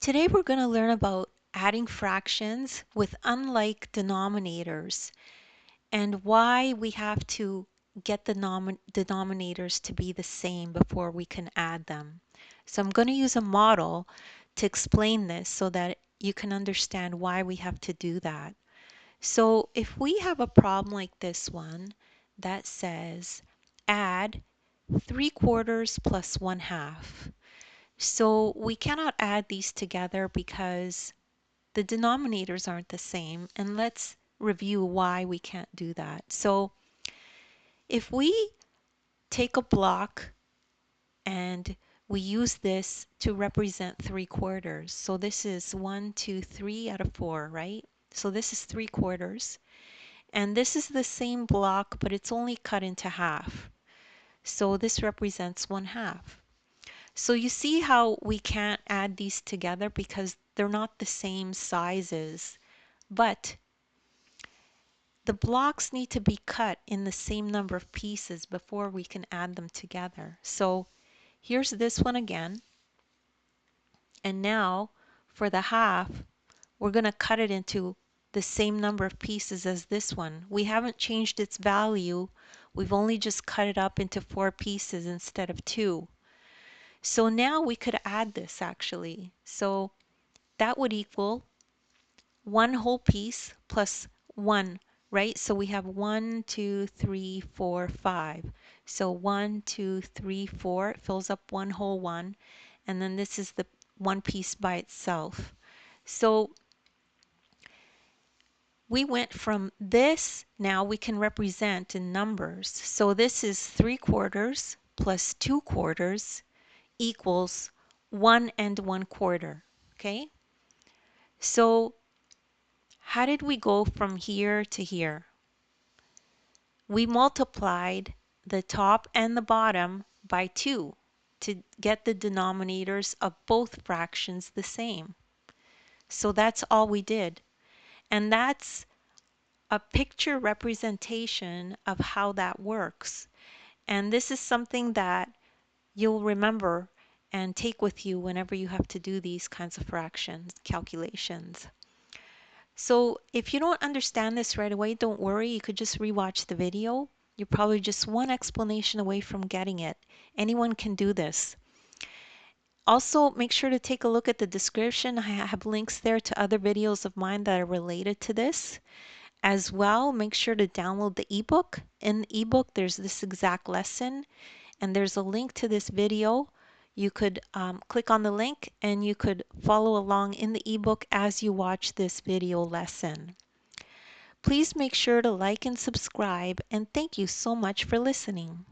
Today we're going to learn about adding fractions with unlike denominators and why we have to get the denominators to be the same before we can add them. So I'm going to use a model to explain this so that you can understand why we have to do that. So if we have a problem like this one that says add 3/4 plus 1/2. So we cannot add these together because the denominators aren't the same. And let's review why we can't do that. So if we take a block and we use this to represent 3/4. So this is 1, 2, 3 out of 4, right? So this is 3/4. And this is the same block, but it's only cut into half. So this represents 1/2. So you see how we can't add these together because they're not the same sizes, but the blocks need to be cut in the same number of pieces before we can add them together. So here's this one again, and now for the half, we're going to cut it into the same number of pieces as this one. We haven't changed its value, we've only just cut it up into 4 pieces instead of 2. So now we could add this actually. So that would equal 1 whole piece plus 1, right? So we have 1, 2, 3, 4, 5. So 1, 2, 3, 4, it fills up 1 whole 1. And then this is the 1 piece by itself. So we went from this, now we can represent in numbers. So this is 3/4 plus 2/4 equals 1 and 1/4. Okay? So how did we go from here to here? We multiplied the top and the bottom by 2 to get the denominators of both fractions the same. So that's all we did. And that's a picture representation of how that works. And this is something that you'll remember and take with you whenever you have to do these kinds of fractions calculations. So if you don't understand this right away, don't worry, you could just rewatch the video. You're probably just one explanation away from getting it. Anyone can do this. Also, make sure to take a look at the description. I have links there to other videos of mine that are related to this. As well, make sure to download the ebook. In the ebook, there's this exact lesson, and there's a link to this video. You could click on the link and you could follow along in the ebook as you watch this video lesson. Please make sure to like and subscribe, and thank you so much for listening.